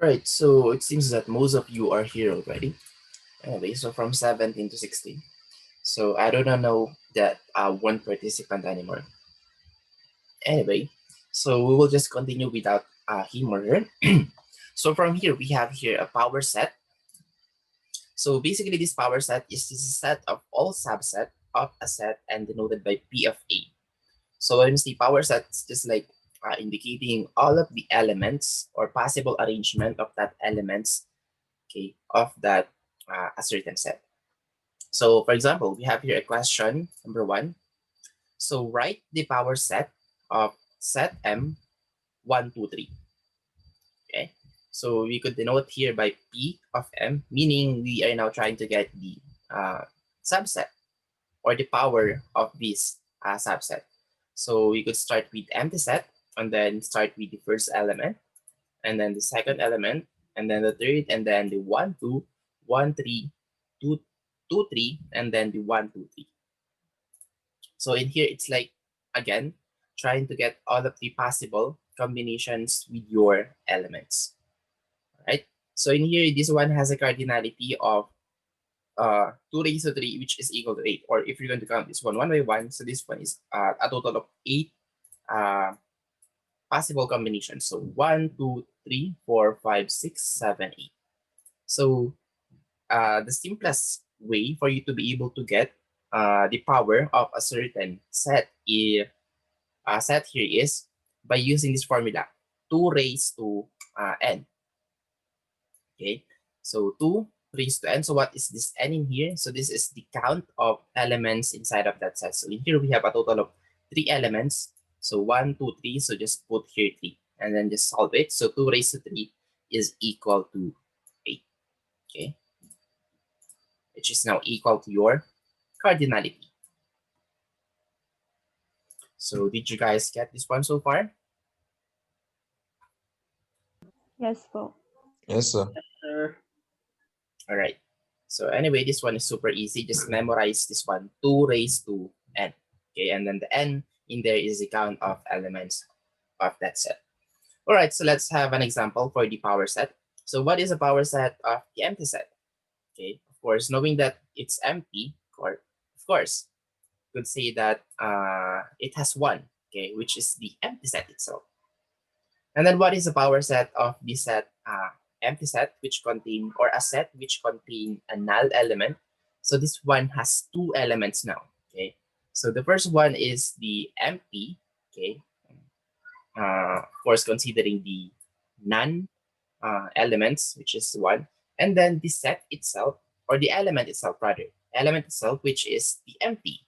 Right, so it seems that most of you are here already. Anyway, so from 17 to 16. So I don't know that one participant anymore. Anyway, so we will just continue without him or her. So from here, we have here a power set. So basically, this power set is this set of all subset of a set and denoted by P of A. So when you see power set, it's just like indicating all of the elements or possible arrangement of that elements, okay, of that a certain set. So for example, we have here a question number 1. So write the power set of set M 1, 2, 3. Okay. So we could denote here by P of M, meaning we are now trying to get the subset or the power of this subset. So we could start with empty set and then start with the first element and then the second element and then the third and then the 1, 2, 1, 3, 2, 2, 3 and then the 1, 2, 3. So in here, it's like, again, trying to get all of the possible combinations with your elements, right? So in here, this one has a cardinality of 2 raised to 3, which is equal to 8. Or if you're going to count this one by one, so this one is a total of 8 possible combinations. So 1, 2, 3, 4, 5, 6, 7, 8. So the simplest way for you to be able to get the power of a certain set if set here is by using this formula 2 raised to n. Okay, so 2 raised to n. So what is this n in here? So this is the count of elements inside of that set. So in here we have a total of 3 elements. So 1, 2, 3. So just put here 3 and then just solve it. So 2 raised to 3 is equal to 8. Okay, which is now equal to your cardinality. So did you guys get this one so far? Yes, po. Yes, sir. All right. So anyway, this one is super easy. Just memorize this one, 2 raised to n. Okay, and then the n in there is the count of elements of that set. All right, so let's have an example for the power set. So what is a power set of the empty set? Okay, of course, knowing that it's empty, or of course, could say that it has 1, okay, which is the empty set itself. And then what is the power set of the set empty set which contain, or a set which contain a null element? So this one has 2 elements now. Okay, so the first one is the empty. Okay, of course considering the non elements, which is 1, and then the set itself, or the element itself rather, element itself, which is the empty.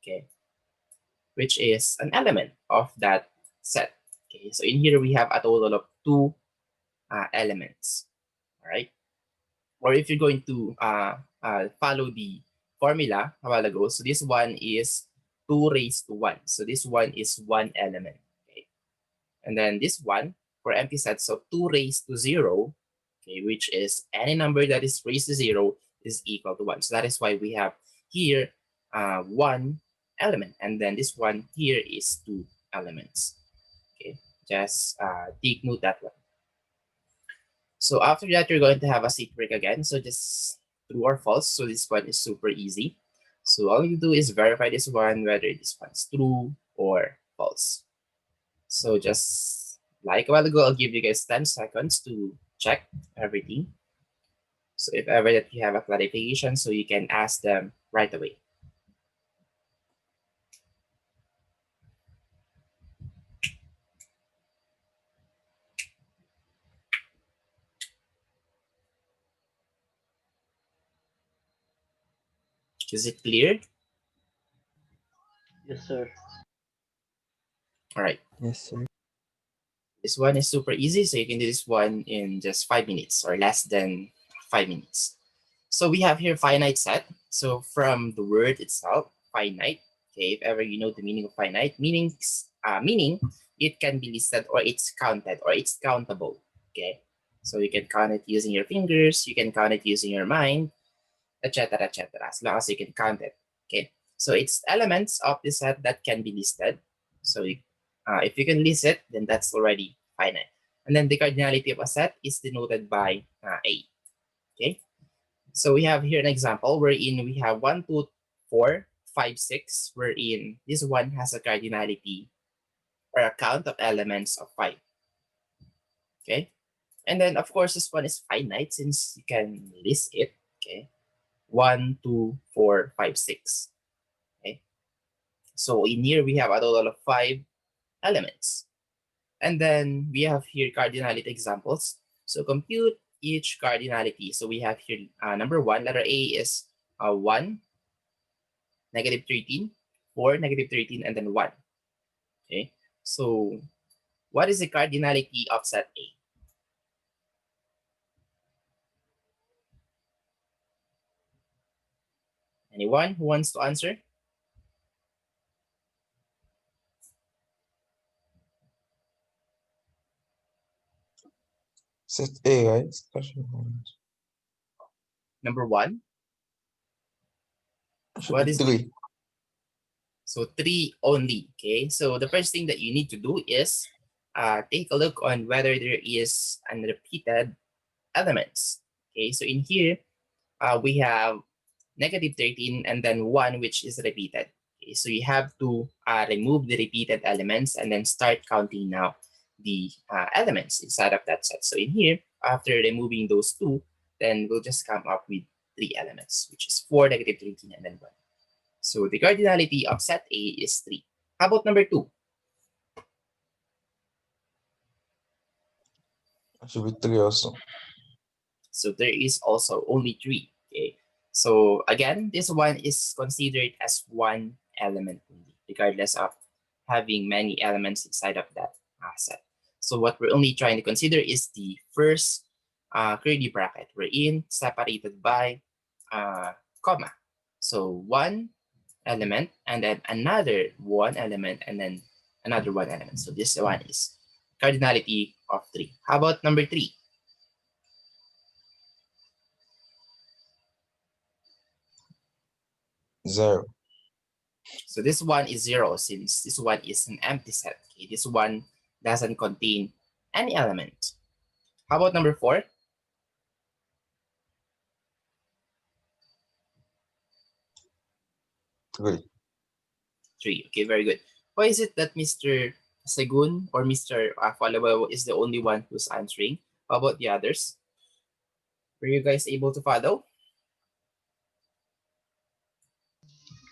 Okay, which is an element of that set. Okay, so in here we have a total of 2 elements. All right, or if you're going to follow the formula a while ago, so this one is 2 raised to 1. So this one is 1 element. Okay, and then this one for empty set, so 2 raised to 0, okay, which is any number that is raised to 0 is equal to 1. So that is why we have here 1 element, and then this one here is 2 elements. Okay, just take note that one. So after that, you're going to have a seat break again. So just true or false. So this one is super easy. So all you do is verify this one, whether this one's true or false. So just like a while ago, I'll give you guys 10 seconds to check everything. So if ever that you have a clarification, so you can ask them right away. Is it clear? Yes, sir. All right. Yes, sir. This one is super easy, so you can do this one in just 5 minutes or less than 5 minutes. So we have here finite set. So from the word itself, finite, okay, if ever you know the meaning of finite, meaning it can be listed or it's counted or it's countable, okay? So you can count it using your fingers, you can count it using your mind, etc., etc., as long as you can count it, okay? So it's elements of the set that can be listed. So if you can list it, then that's already finite. And then the cardinality of a set is denoted by A. Okay. So we have here an example wherein we have 1, 2, 4, 5, 6, wherein this one has a cardinality or a count of elements of 5. Okay. And then of course this one is finite since you can list it. Okay. 1, 2, 4, 5, 6. Okay. So in here we have a total of 5 elements. And then we have here cardinality examples. So compute each cardinality. So we have here number 1, letter A is 1, negative 13, 4, negative 13, and then 1. Okay. So what is the cardinality of set A? Anyone who wants to answer? Set A, right? Number 1. Should What be is 3. So 3 only. Okay. So the first thing that you need to do is take a look on whether there is unrepeated elements. Okay. So in here we have negative 13 and then 1 which is repeated. Okay, so you have to remove the repeated elements and then start counting now the elements inside of that set. So in here, after removing those 2, then we'll just come up with 3 elements, which is 4, negative 13, and then 1. So the cardinality of set A is 3. How about number 2? Should be 3 also. So there is also only 3. Okay. So again, this one is considered as one element only, regardless of having many elements inside of that set. So what we're only trying to consider is the first curly bracket we're in, separated by comma. So one element and then another one element and then another one element. So this one is cardinality of 3. How about number 3? 0. So this one is 0 since this one is an empty set. Okay? This one doesn't contain any element. How about number 4? 3. 3. Okay, very good. Why is it that Mr. Segun or Mr. Follower is the only one who's answering? How about the others? Were you guys able to follow?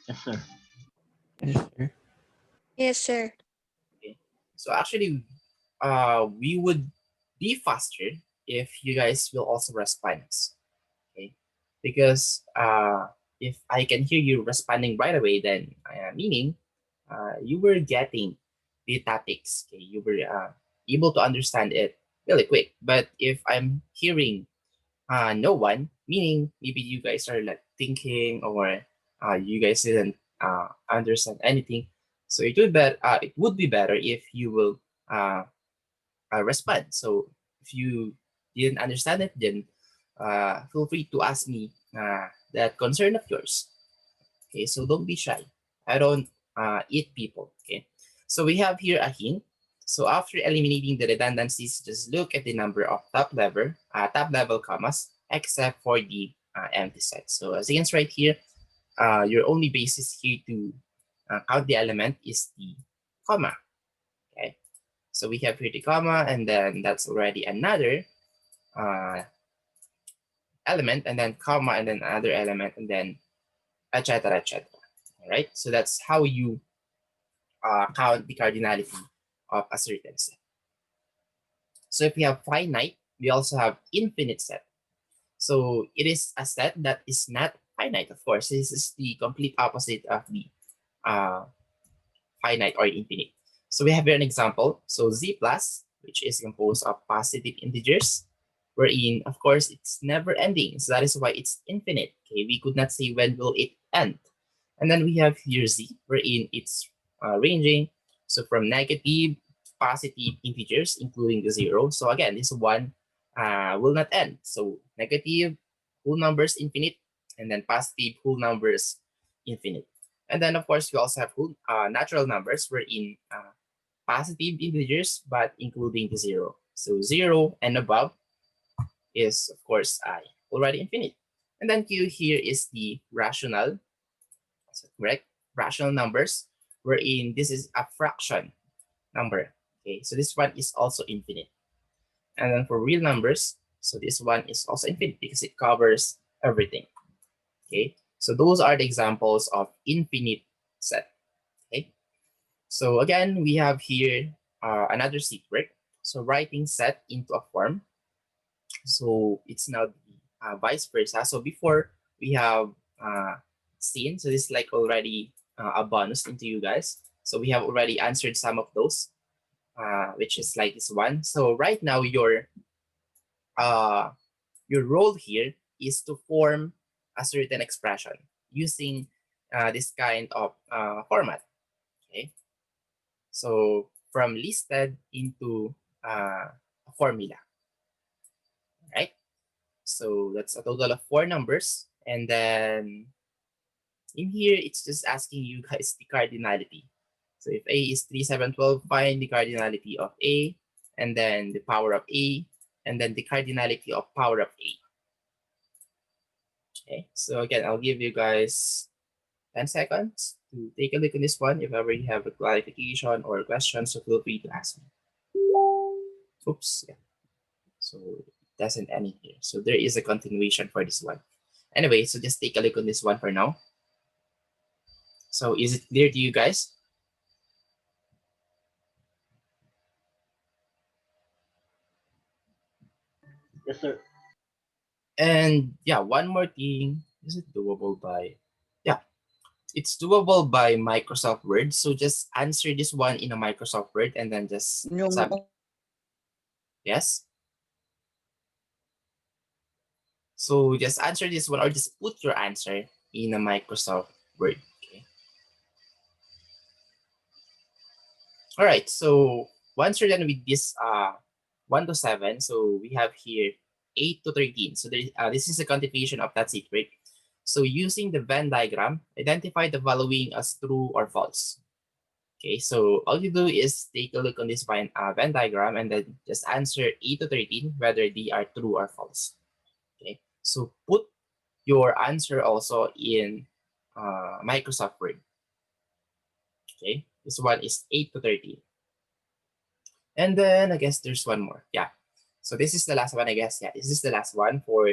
Yes, sir. Yes, sir. Yes, sir. Okay. So actually, we would be faster if you guys will also respond. Okay, because if I can hear you responding right away, then meaning you were getting the topics. Okay, you were able to understand it really quick. But if I'm hearing no one, meaning maybe you guys are like thinking or you guys didn't understand anything. So it would be better if you will respond. So if you didn't understand it, then feel free to ask me that concern of yours. Okay, so don't be shy. I don't eat people. Okay, so we have here a hint. So after eliminating the redundancies, just look at the number of top level commas, except for the empty set. So as against right here, your only basis here to count the element is the comma. Okay, so we have here the comma, and then that's already another element, and then comma, and then another element, and then etc. etc. All right, so that's how you count the cardinality of a certain set. So if we have finite, we also have infinite set. So it is a set that is not finite, of course. This is the complete opposite of the uh, finite or infinite. So we have here an example. So z plus, which is composed of positive integers, wherein, of course, it's never ending. So that is why it's infinite. Okay, we could not say when will it end. And then we have here z, wherein it's ranging. So from negative, positive integers, including the 0. So again, this one will not end. So negative whole numbers infinite, and then positive whole numbers infinite. And then of course we also have natural numbers wherein positive integers but including the 0. So 0 and above is, of course, I, already infinite. And then Q here is the rational, correct? Rational numbers, wherein this is a fraction number. Okay, so this one is also infinite. And then for real numbers, so this one is also infinite because it covers everything. Okay, so those are the examples of infinite set. Okay, so again, we have here another secret. So writing set into a form. So it's now the vice versa. So before we have seen, so this is like already a bonus into you guys. So we have already answered some of those, which is like this one. So right now your role here is to form a certain expression using this kind of format. Okay, so from listed into a formula, right? So that's a total of 4 numbers, and then in here it's just asking you guys the cardinality. So if A is 3, 7, 12, find the cardinality of A, and then the power of A, and then the cardinality of power of A. Okay, so again, I'll give you guys 10 seconds to take a look at this one. If ever you have a clarification or questions, so feel free to ask me. Oops, yeah. So it doesn't end here. So there is a continuation for this one. Anyway, so just take a look on this one for now. So is it clear to you guys? Yes, sir. And yeah, one more thing. Is it doable by? Yeah, it's doable by Microsoft Word. So just answer this one in a Microsoft Word and then just submit. Yes. So just answer this one or just put your answer in a Microsoft Word. Okay. All right. So once you're done with this 1 to 7, so we have here 8 to 13. So this is a quantification of that secret. So using the Venn diagram, identify the following as true or false. Okay, so all you do is take a look on this Venn diagram and then just answer 8 to 13 whether they are true or false. Okay, so put your answer also in Microsoft Word. Okay, this one is 8 to 13. And then I guess there's one more. Yeah. So this is the last one, I guess. Yeah, this is the last one for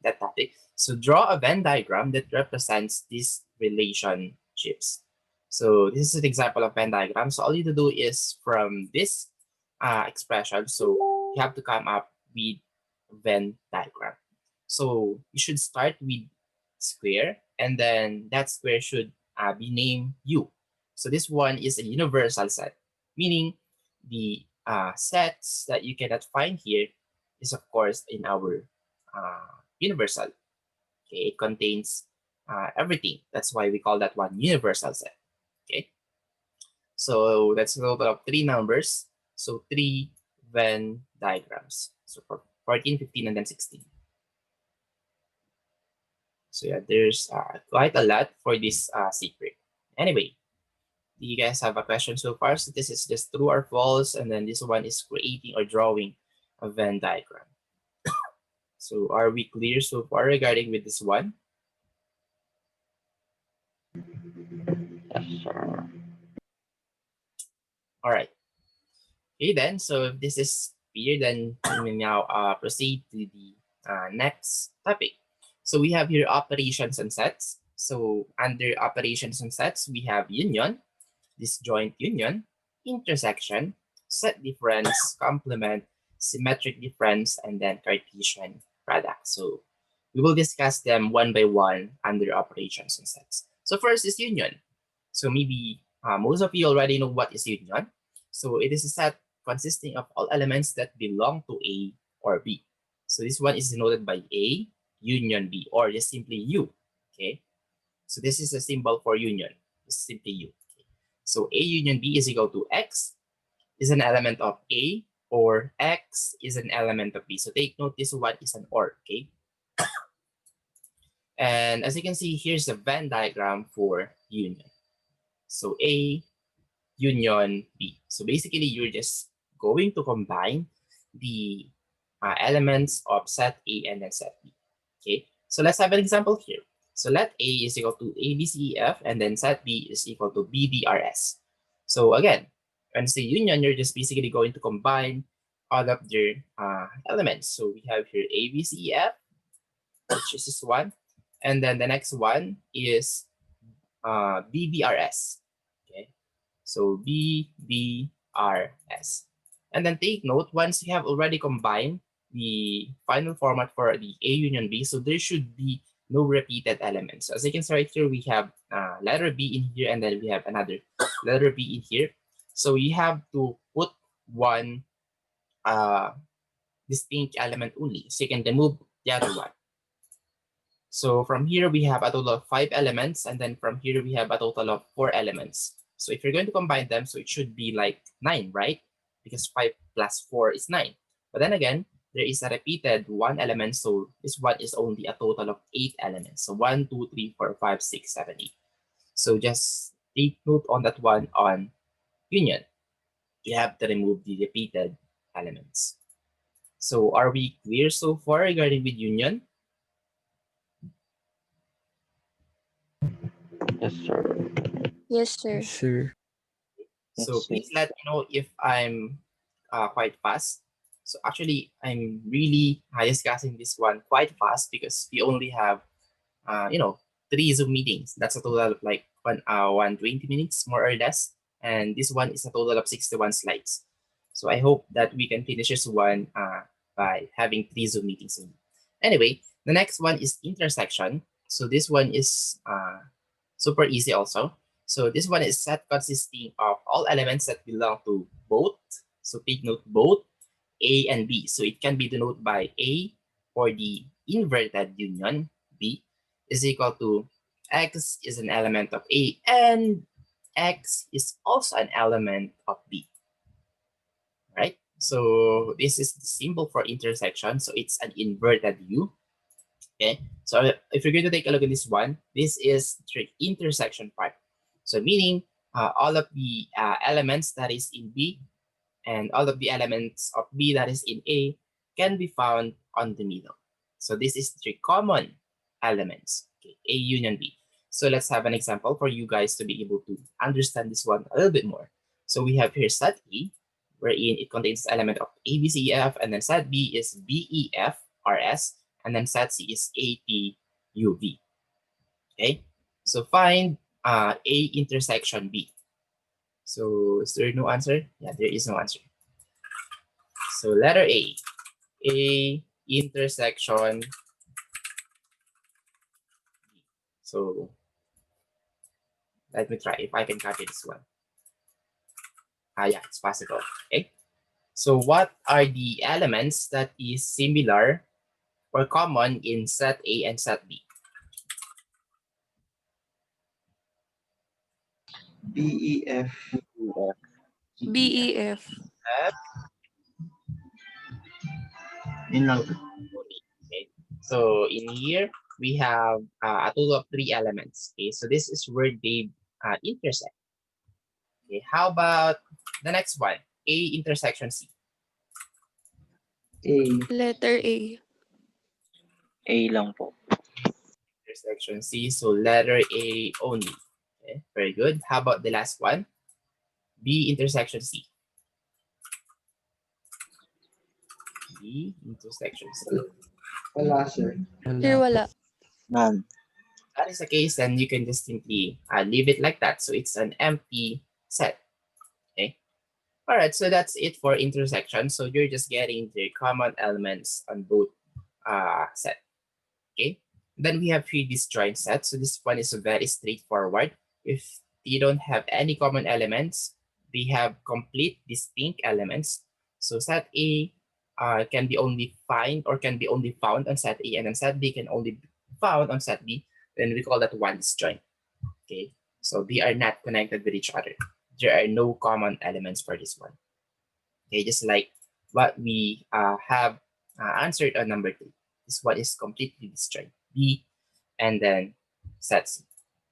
that topic. So draw a Venn diagram that represents these relationships. So this is an example of Venn diagram. So all you need to do is from this expression, so you have to come up with Venn diagram. So you should start with square, and then that square should be named U. So this one is a universal set, meaning the sets that you cannot find here is of course in our universal. Okay, it contains everything. That's why we call that one universal set. Okay, so that's a total of 3 numbers. So 3 Venn diagrams. So for 14, 15, and then 16. So yeah, there's quite a lot for this secret. Anyway, do you guys have a question so far? So this is just true or false, and then this one is creating or drawing a Venn diagram. So are we clear so far regarding with this one? Yes, sir. All right. Okay then, so if this is clear, then we will now proceed to the next topic. So we have here operations and sets. So under operations and sets, we have union, disjoint union, intersection, set difference, complement, symmetric difference, and then Cartesian product. So we will discuss them one by one under operations and sets. So first is union. So maybe most of you already know what is union. So it is a set consisting of all elements that belong to A or B. So this one is denoted by A union B, or just simply U. Okay. So this is a symbol for union. Just simply U. Okay. So A union B is equal to X is an element of A, or X is an element of B. So take note, this one is an OR. Okay. And as you can see, here's the Venn diagram for union. So A union B. So basically, you're just going to combine the elements of set A and then set B. Okay, so let's have an example here. So let A is equal to ABCEF, and then set B is equal to BDRS. So again, when you say union, you're just basically going to combine all of their elements. So we have here ABCEF, which is this one, and then the next one is BDRS. Okay, so BDRS. And then take note, once you have already combined the final format for the A union B, so there should be no repeated elements. So as you can see right here, we have letter B in here, and then we have another letter B in here. So you have to put one distinct element only, so you can remove the other one. So from here, we have a total of 5 elements, and then from here, we have a total of 4 elements. So if you're going to combine them, so it should be like 9, right? Because 5 plus 4 is 9. But then again, there is a repeated 1 element, so this one is only a total of 8 elements. So 1, 2, 3, 4, 5, 6, 7, 8. So just take note on that one on union. You have to remove the repeated elements. So are we clear so far regarding with union? Yes, sir. Yes, sir. Yes, sir. So Yes, please let me know if I'm quite fast. So actually, I'm really discussing this one quite fast because we only have, 3 Zoom meetings. That's a total of like 120 minutes, more or less. And this one is a total of 61 slides. So I hope that we can finish this one by having 3 Zoom meetings. Anyway, the next one is intersection. So this one is super easy also. So this one is set consisting of all elements that belong to both. So take note both A and B. So it can be denoted by A for the inverted union B is equal to X is an element of A and X is also an element of B. Right? So this is the symbol for intersection. So it's an inverted U. Okay. So if you're going to take a look at this one, this is the intersection part. So meaning all of the elements that is in B and all of the elements of B that is in A can be found on the middle. So this is the common elements, okay, A union B. So let's have an example for you guys to be able to understand this one a little bit more. So we have here set A, wherein it contains the element of A, B, C, E, F, and then set B is B, E, F, R, S, and then set C is A, P, U, V. Okay, so find A intersection B. So is there no answer? Yeah, there is no answer. So letter A intersection B. So let me try if I can copy this one. Yeah, it's possible. Okay. So what are the elements that is similar or common in set A and set B? BEF. BEF. Yun lang. Okay. So in here we have a total of 3 elements. Okay, so this is where they intersect. Okay, how about the next one? A intersection C. A. Letter A. A lang po. Intersection C, so letter A only. Okay, very good. How about the last one? B intersection C. B intersection C. Wala, sir. Here wala. None. That is the case, then you can just simply leave it like that. So it's an empty set. Okay. All right. So that's it for intersection. So you're just getting the common elements on both set. Okay. Then we have 3 disjoint sets. So this one is very straightforward. If you don't have any common elements, we have complete distinct elements. So set A can be only found on set A, and then set B can only be found on set B. Then we call that one disjoint. Okay, so they are not connected with each other. There are no common elements for this one. Okay, just like what we have answered on number 2. This one is completely disjoint. B and then set C.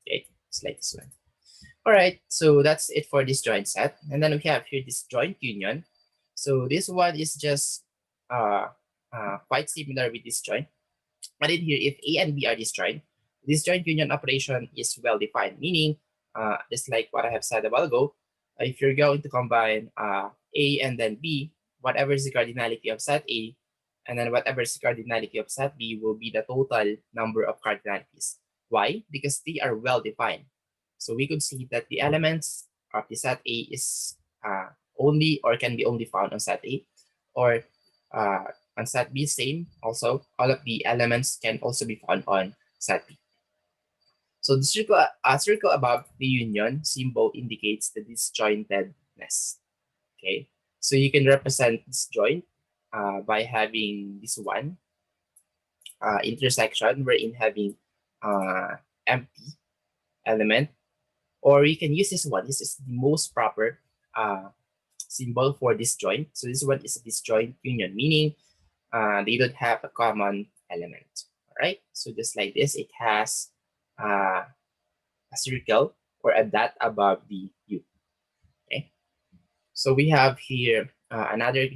Okay, it's like this one. All right, so that's it for this joint set. And then we have here this joint union. So this one is just quite similar with disjoint. But in here, if A and B are disjoint, disjoint union operation is well defined, meaning just like what I have said a while ago, if you're going to combine A and then B, whatever is the cardinality of set A, and then whatever is the cardinality of set B will be the total number of cardinalities. Why? Because they are well defined. So we could see that the elements of the set A is only or can be only found on set A, or on set B, same also, all of the elements can also be found on set B. So the circle above the union symbol indicates the disjointedness. Okay, so you can represent disjoint by having this one intersection wherein having empty element, or you can use this one. This is the most proper symbol for disjoint. So this one is a disjoint union, meaning they don't have a common element. All right, so just like this, it has a circle or a dot above the U. Okay, so we have here another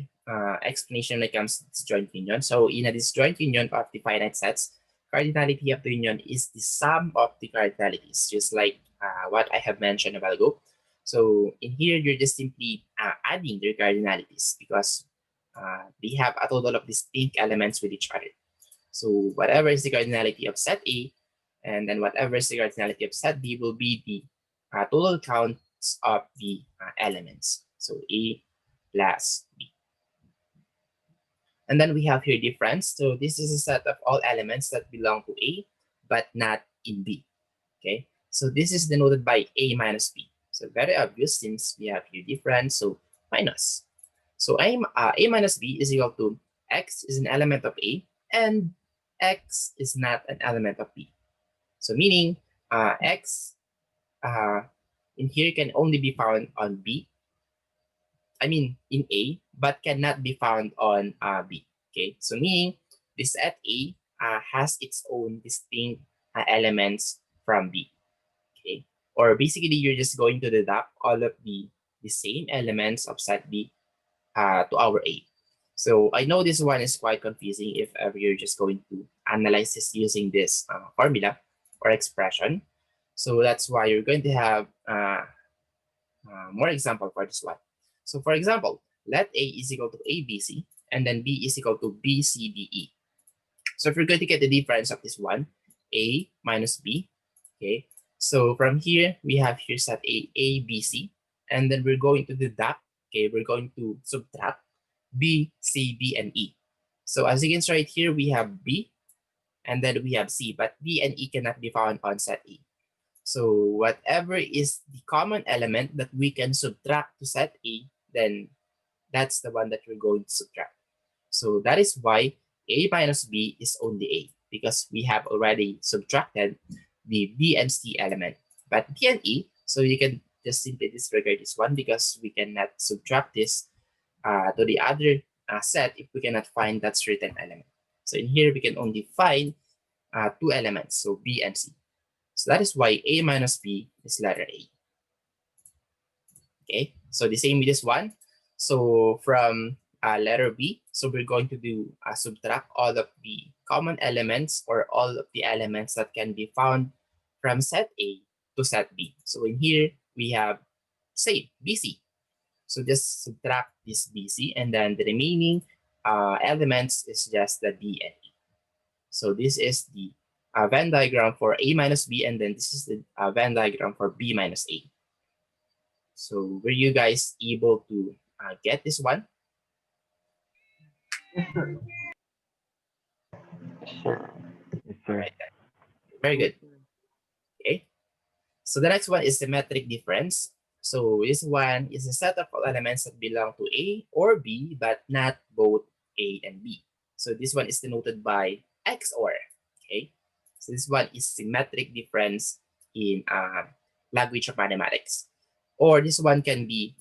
explanation when it comes to disjoint union. So in a disjoint union of the finite sets, cardinality of the union is the sum of the cardinalities, just like what I have mentioned a while ago. So in here, you're just simply adding their cardinalities because they have a total of distinct elements with each other. So whatever is the cardinality of set A, and then whatever is the cardinality of set B will be the total counts of the elements. So A plus B. And then we have here difference. So this is a set of all elements that belong to A, but not in B. Okay, so this is denoted by A minus B. So very obvious since we have here difference, so minus. So A minus B is equal to X is an element of A and X is not an element of B. So meaning X in here can only be found on B. I mean in A, but cannot be found on B. Okay, so meaning this set A has its own distinct elements from B. Okay, or basically you're just going to deduct all of the same elements of set B to our A. So I know this one is quite confusing if ever you're just going to analyze this using this formula or expression. So that's why you're going to have more example for this one. So for example, let A is equal to ABC and then B is equal to BCDE. So if we're going to get the difference of this one, A minus B, okay. So from here, we have here set A, B, C, and then we're going to deduct, okay, we're going to subtract B, C, D, and E. So as you can see right here, we have B, and then we have C, but D and E cannot be found on set A. So whatever is the common element that we can subtract to set A, then that's the one that we're going to subtract. So that is why A minus B is only A, because we have already subtracted the B and C element. But D and E, so you can just simply disregard this one because we cannot subtract this to the other set if we cannot find that certain element. So in here, we can only find two elements, so B and C. So that is why A minus B is letter A. Okay, so the same with this one. So from letter B, so we're going to do subtract all of the common elements or all of the elements that can be found from set A to set B. So in here, we have same BC. So just subtract this BC and then the remaining elements is just the D and E. So this is the Venn diagram for A minus B, and then this is the Venn diagram for B minus A. So were you guys able to get this one? Sure. Yes, sir. Right. Very good. Okay. So the next one is symmetric difference. So this one is a set of all elements that belong to A or B, but not both A and B. So this one is denoted by XOR. Okay. So this one is symmetric difference in language of mathematics. Or this one can be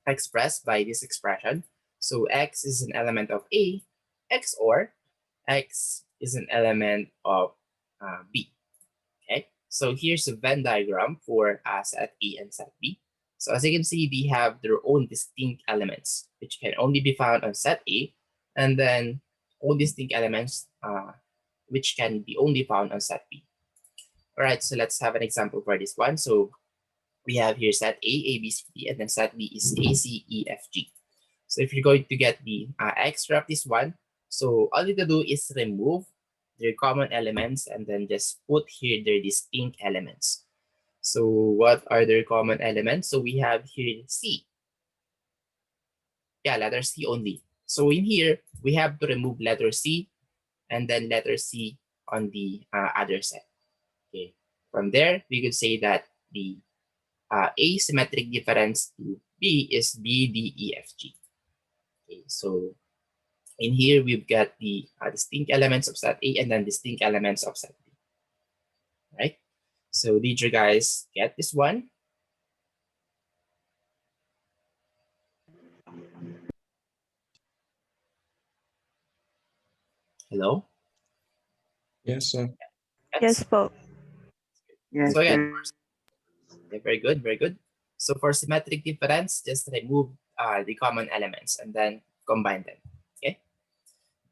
expressed by this expression. So X is an element of A, XOR X is an element of B. Okay, so here's a Venn diagram for set A and set B. So as you can see, they have their own distinct elements, which can only be found on set A, and then all distinct elements which can be only found on set P. All right, so let's have an example for this one. So we have here set A, B, C, D, and then set B is A, C, E, F, G. So if you're going to get the extra of this one, so all you need to do is remove their common elements and then just put here their distinct elements. So what are their common elements? So we have here C. Yeah, letter C only. So in here, we have to remove letter C and then letter C on the other set. Okay. From there, we could say that the asymmetric difference to B is B, D, E, F, G. Okay, so in here, we've got the distinct elements of set A and then distinct elements of set B. Right? So did you guys get this one? Hello? Yes, sir. Yes po. Yes, So again, sir. okay, very good, very good. So for symmetric difference, just remove the common elements and then combine them. Okay.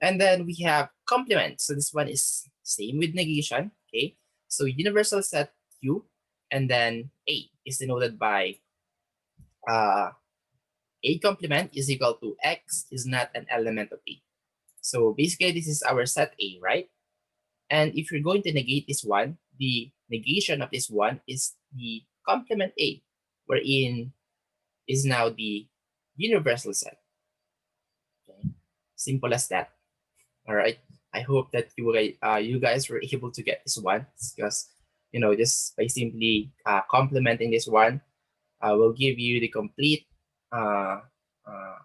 And then we have complement. So this one is same with negation. Okay. So universal set Q and then A is denoted by A complement is equal to X is not an element of A. So basically this is our set A, right? And if you're going to negate this one, the negation of this one is the complement A, wherein is now the universal set. Okay. Simple as that. All right. I hope that you guys were able to get this one, because just by simply complementing this one, will give you the complete uh, uh,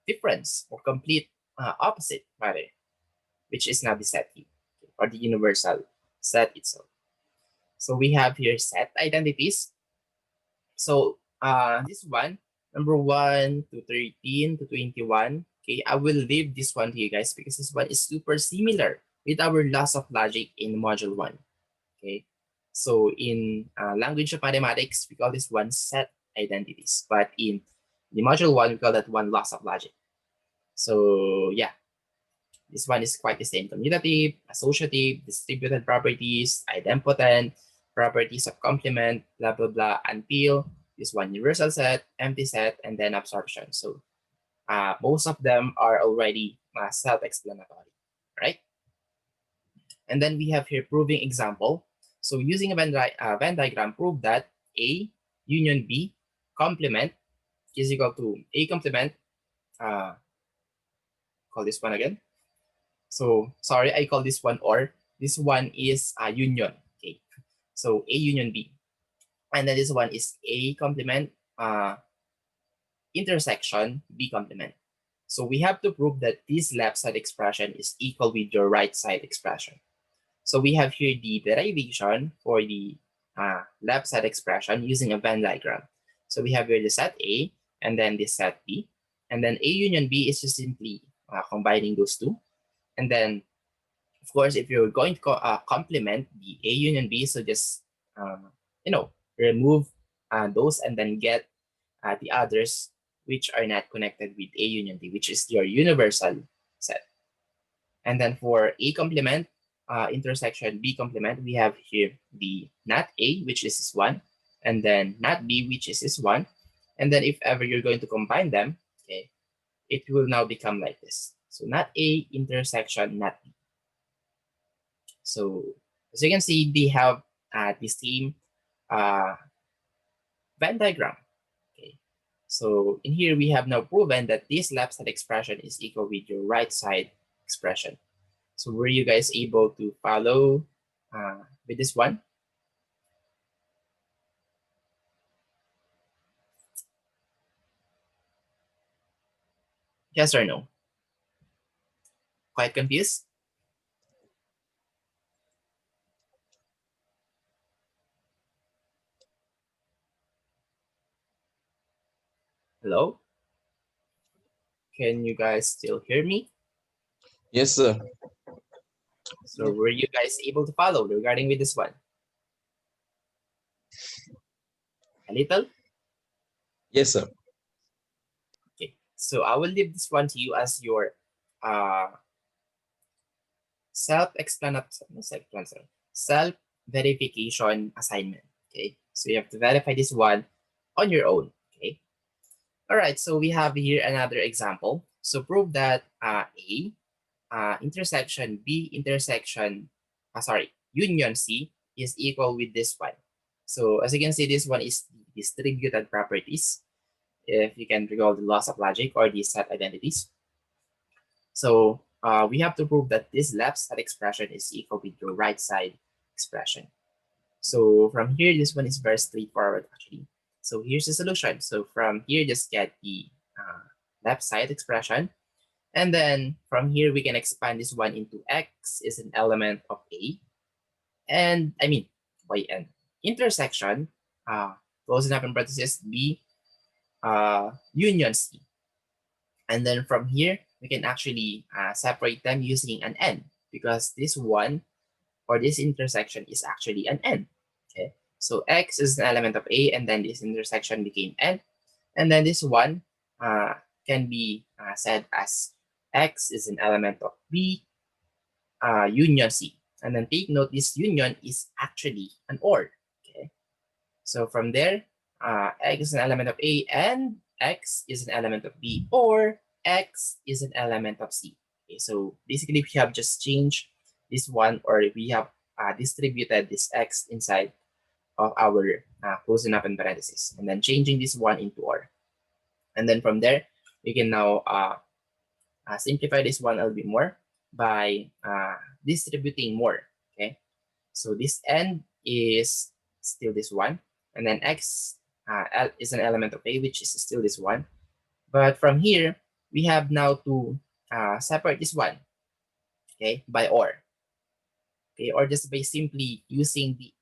difference or complete opposite, rather, which is now the set U, or the universal set itself. So we have here set identities. So this one, number 1 to 13 to 21. Okay, I will leave this one to you guys because this one is super similar with our loss of logic in module 1. Okay, so in language of mathematics, we call this one set identities, but in the module 1, we call that one loss of logic. So yeah, this one is quite the same: commutative, associative, distributed properties, idempotent, properties of complement, blah, blah, blah, until this one universal set, empty set, and then absorption. So most of them are already self-explanatory, right? And then we have here proving example. So using a Venn diagram, prove that A union B complement is equal to A complement, call this one again. So sorry, I call this one OR. This one is a union. Okay, so A union B, and then this one is A complement intersection B complement. So we have to prove that this left side expression is equal with your right side expression. So we have here the derivation for the left side expression using a Venn diagram. So we have here the set A and then the set B, and then A union B is just simply combining those two. And then, of course, if you're going to complement the A union B, so just remove those and then get the others which are not connected with A union B, which is your universal set. And then for A complement intersection B complement, we have here the not A, which is this one, and then not B, which is this one. And then if ever you're going to combine them, okay, it will now become like this. So not A intersection not B. So as you can see, they have the same Venn diagram. Okay. So in here, we have now proven that this left side expression is equal with your right side expression. So were you guys able to follow with this one? Yes or no? Quite confused? Hello? Can you guys still hear me? Yes, sir. So were you guys able to follow regarding with this one? A little? Yes, sir. Okay. So I will leave this one to you as your self-verification assignment. Okay, so you have to verify this one on your own. Okay, all right. So we have here another example. So prove that A intersection B intersection, union C is equal with this one. So as you can see, this one is distributed properties. If you can recall the laws of logic or the set identities. So we have to prove that this left side expression is equal with your right side expression. So from here, this one is very straightforward actually. So here's the solution. So from here, just get the left side expression. And then from here, we can expand this one into X is an element of A. And I mean, YN. Intersection, closing up in parentheses, B, union C. And then from here, we can actually separate them using an N, because this one or this intersection is actually an N. Okay, so X is an element of A, and then this intersection became N. And then this one can be said as X is an element of B, union C. And then take note, this union is actually an OR. Okay, so from there, X is an element of A and X is an element of B, or X is an element of C. Okay, so basically we have just changed this one, or we have distributed this X inside of our closing up in parentheses, and then changing this one into OR. And then from there, we can now simplify this one a little bit more by distributing more. Okay, so this N is still this one, and then X is an element of A, which is still this one. But from here, we have now to separate this one, okay, by OR. Okay, or just by simply using the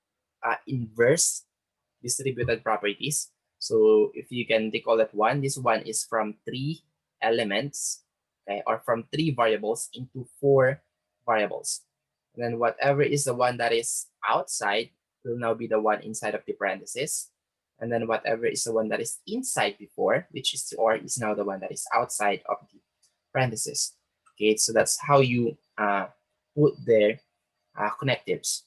inverse distributed properties. So if you can recall that one, this one is from 3 elements, okay, or from 3 variables into 4 variables. And then whatever is the one that is outside will now be the one inside of the parentheses. And then whatever is the one that is inside before, which is the OR, is now the one that is outside of the parentheses. Okay, so that's how you put their connectives.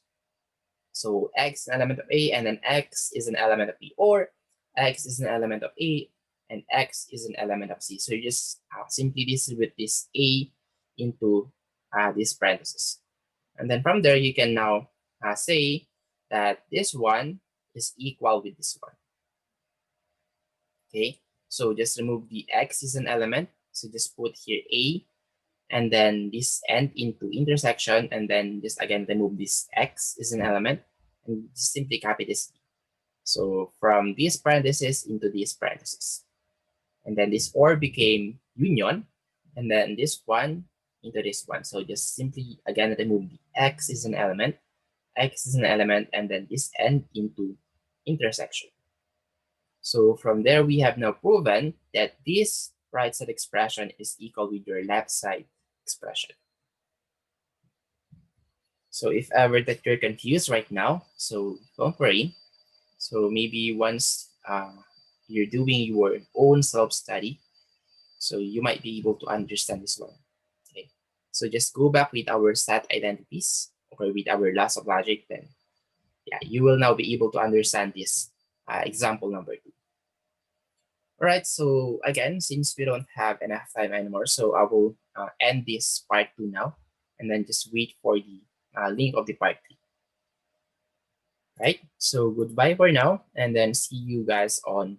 So X is an element of A, and then X is an element of B, or X is an element of A, and X is an element of C. So you just simply distribute this A into these parentheses. And then from there, you can now say that this one is equal with this one. Okay, so just remove the X is an element. So just put here A, and then this end into intersection, and then just again remove this X is an element, and just simply copy this. So from these parentheses into these parentheses. And then this OR became union, and then this one into this one. So just simply again remove the X is an element, X is an element, and then this end into intersection. So from there, we have now proven that this right side expression is equal with your left side expression. So if ever that you're confused right now, so don't worry. So maybe once you're doing your own self-study, so you might be able to understand this one. Okay, so just go back with our set identities or with our laws of logic, then yeah, you will now be able to understand this example number 2. All right, so again, since we don't have enough time anymore, so I will end this part 2 now, and then just wait for the link of the part 3. Right, so goodbye for now, and then see you guys on